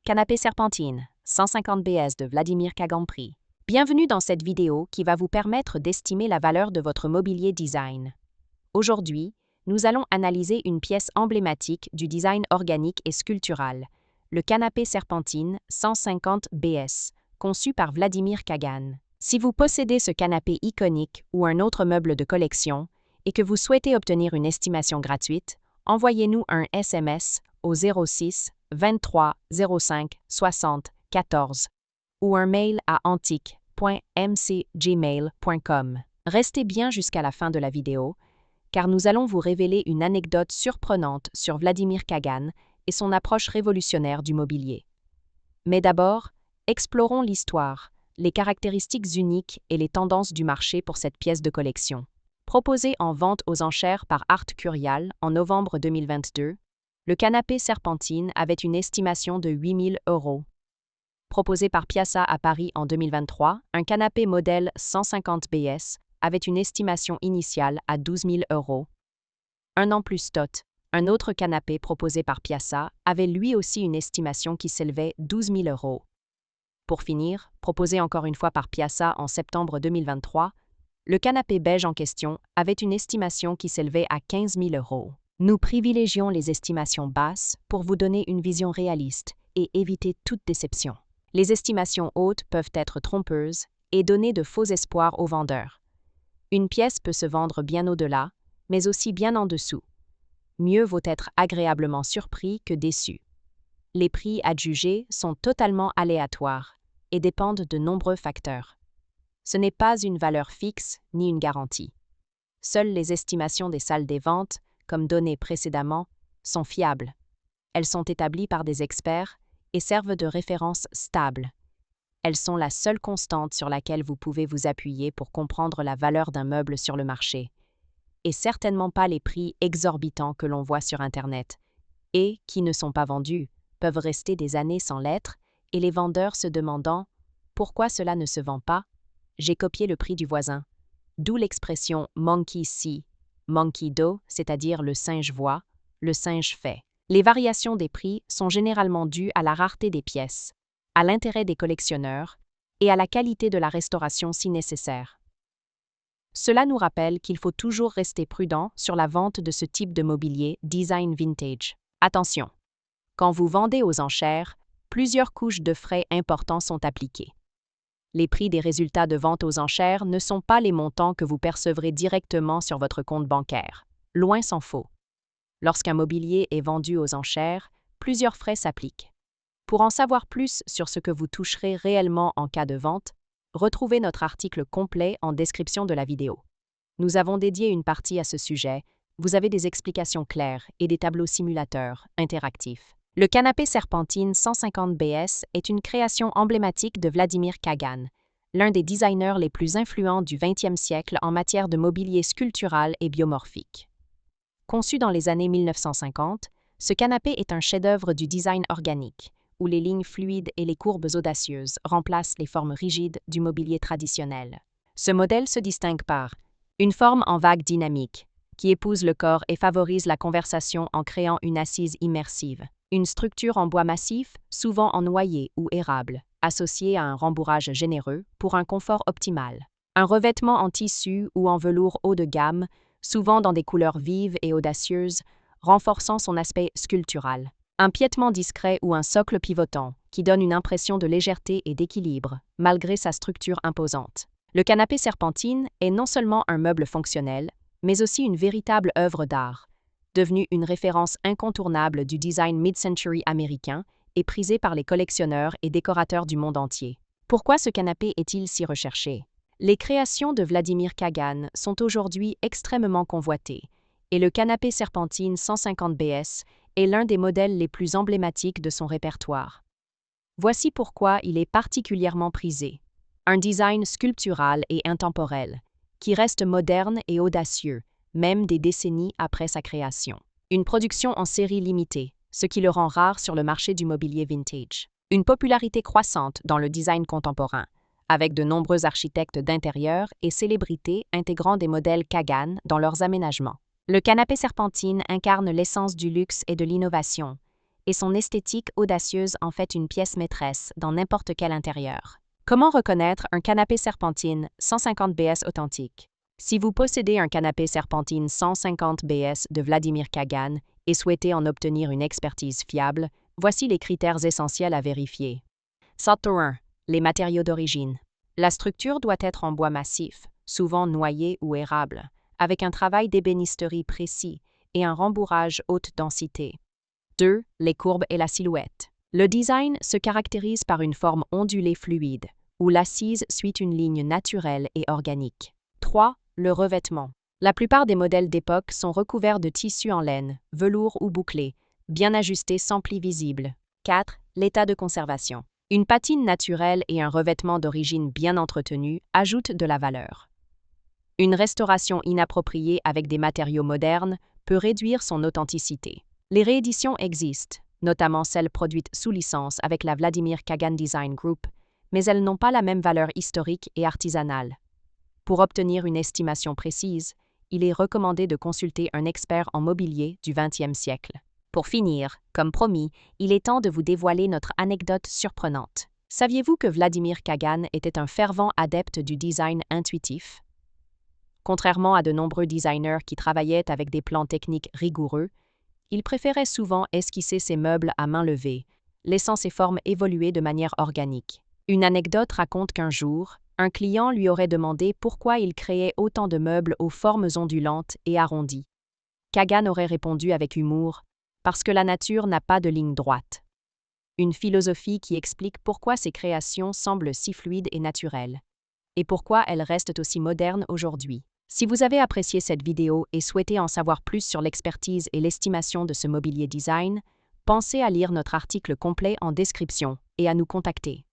Canapé Serpentine, 150 BS de Vladimir Kagan Prix. Bienvenue dans cette vidéo qui va vous permettre d'estimer la valeur de votre mobilier design. Aujourd'hui, nous allons analyser une pièce emblématique du design organique et sculptural, le canapé Serpentine 150 BS, conçu par Vladimir Kagan. Si vous possédez ce canapé iconique ou un autre meuble de collection et que vous souhaitez obtenir une estimation gratuite, envoyez-nous un SMS au 06 23 05 60 14 ou un mail à antique.mcgmail.com. Restez bien jusqu'à la fin de la vidéo, car nous allons vous révéler une anecdote surprenante sur Vladimir Kagan et son approche révolutionnaire du mobilier. Mais d'abord, explorons l'histoire, les caractéristiques uniques et les tendances du marché pour cette pièce de collection. Proposé en vente aux enchères par Art Curial en novembre 2022, le canapé Serpentine avait une estimation de 8 000 €. Proposé par Piazza à Paris en 2023, un canapé modèle 150 BS avait une estimation initiale à 12 000 €. Un an plus tôt, un autre canapé proposé par Piazza avait lui aussi une estimation qui s'élevait à 12 000 €. Pour finir, proposé encore une fois par Piazza en septembre 2023, le canapé beige en question avait une estimation qui s'élevait à 15 000 €. Nous privilégions les estimations basses pour vous donner une vision réaliste et éviter toute déception. Les estimations hautes peuvent être trompeuses et donner de faux espoirs aux vendeurs. Une pièce peut se vendre bien au-delà, mais aussi bien en dessous. Mieux vaut être agréablement surpris que déçu. Les prix adjugés sont totalement aléatoires et dépendent de nombreux facteurs. Ce n'est pas une valeur fixe ni une garantie. Seules les estimations des salles des ventes, comme données précédemment, sont fiables. Elles sont établies par des experts et servent de référence stable. Elles sont la seule constante sur laquelle vous pouvez vous appuyer pour comprendre la valeur d'un meuble sur le marché, et certainement pas les prix exorbitants que l'on voit sur Internet, et qui ne sont pas vendus, peuvent rester des années sans l'être, et les vendeurs se demandant « Pourquoi cela ne se vend pas? J'ai copié le prix du voisin ». D'où l'expression « monkey see, monkey do », c'est-à-dire le singe voit, le singe fait. Les variations des prix sont généralement dues à la rareté des pièces, à l'intérêt des collectionneurs et à la qualité de la restauration si nécessaire. Cela nous rappelle qu'il faut toujours rester prudent sur la vente de ce type de mobilier design vintage. Attention! Quand vous vendez aux enchères, plusieurs couches de frais importants sont appliquées. Les prix des résultats de vente aux enchères ne sont pas les montants que vous percevrez directement sur votre compte bancaire. Loin s'en faut. Lorsqu'un mobilier est vendu aux enchères, plusieurs frais s'appliquent. Pour en savoir plus sur ce que vous toucherez réellement en cas de vente, retrouvez notre article complet en description de la vidéo. Nous avons dédié une partie à ce sujet. Vous avez des explications claires et des tableaux simulateurs interactifs. Le canapé Serpentine 150 BS est une création emblématique de Vladimir Kagan, l'un des designers les plus influents du XXe siècle en matière de mobilier sculptural et biomorphique. Conçu dans les années 1950, ce canapé est un chef-d'œuvre du design organique, où les lignes fluides et les courbes audacieuses remplacent les formes rigides du mobilier traditionnel. Ce modèle se distingue par une forme en vague dynamique, qui épouse le corps et favorise la conversation en créant une assise immersive. Une structure en bois massif, souvent en noyer ou érable, associée à un rembourrage généreux pour un confort optimal. Un revêtement en tissu ou en velours haut de gamme, souvent dans des couleurs vives et audacieuses, renforçant son aspect sculptural. Un piétement discret ou un socle pivotant, qui donne une impression de légèreté et d'équilibre, malgré sa structure imposante. Le canapé Serpentine est non seulement un meuble fonctionnel, mais aussi une véritable œuvre d'art, devenu une référence incontournable du design mid-century américain et prisé par les collectionneurs et décorateurs du monde entier. Pourquoi ce canapé est-il si recherché? Les créations de Vladimir Kagan sont aujourd'hui extrêmement convoitées, et le canapé Serpentine 150 BS est l'un des modèles les plus emblématiques de son répertoire. Voici pourquoi il est particulièrement prisé. Un design sculptural et intemporel, qui reste moderne et audacieux, même des décennies après sa création. Une production en série limitée, ce qui le rend rare sur le marché du mobilier vintage. Une popularité croissante dans le design contemporain, avec de nombreux architectes d'intérieur et célébrités intégrant des modèles Kagan dans leurs aménagements. Le canapé Serpentine incarne l'essence du luxe et de l'innovation, et son esthétique audacieuse en fait une pièce maîtresse dans n'importe quel intérieur. Comment reconnaître un canapé serpentine 150 BS authentique? Si vous possédez un canapé serpentine 150 BS de Vladimir Kagan et souhaitez en obtenir une expertise fiable, voici les critères essentiels à vérifier. Factor 1. Les matériaux d'origine. La structure doit être en bois massif, souvent noyer ou érable, avec un travail d'ébénisterie précis et un rembourrage haute densité. 2. Les courbes et la silhouette. Le design se caractérise par une forme ondulée fluide, où l'assise suit une ligne naturelle et organique. 3. Le revêtement. La plupart des modèles d'époque sont recouverts de tissu en laine, velours ou bouclé, bien ajustés sans plis visibles. 4. L'état de conservation. Une patine naturelle et un revêtement d'origine bien entretenu ajoutent de la valeur. Une restauration inappropriée avec des matériaux modernes peut réduire son authenticité. Les rééditions existent, notamment celles produites sous licence avec la Vladimir Kagan Design Group, mais elles n'ont pas la même valeur historique et artisanale. Pour obtenir une estimation précise, il est recommandé de consulter un expert en mobilier du XXe siècle. Pour finir, comme promis, il est temps de vous dévoiler notre anecdote surprenante. Saviez-vous que Vladimir Kagan était un fervent adepte du design intuitif? Contrairement à de nombreux designers qui travaillaient avec des plans techniques rigoureux, il préférait souvent esquisser ses meubles à main levée, laissant ses formes évoluer de manière organique. Une anecdote raconte qu'un jour, un client lui aurait demandé pourquoi il créait autant de meubles aux formes ondulantes et arrondies. Kagan aurait répondu avec humour « Parce que la nature n'a pas de ligne droite ». Une philosophie qui explique pourquoi ses créations semblent si fluides et naturelles, et pourquoi elles restent aussi modernes aujourd'hui. Si vous avez apprécié cette vidéo et souhaitez en savoir plus sur l'expertise et l'estimation de ce mobilier design, pensez à lire notre article complet en description et à nous contacter.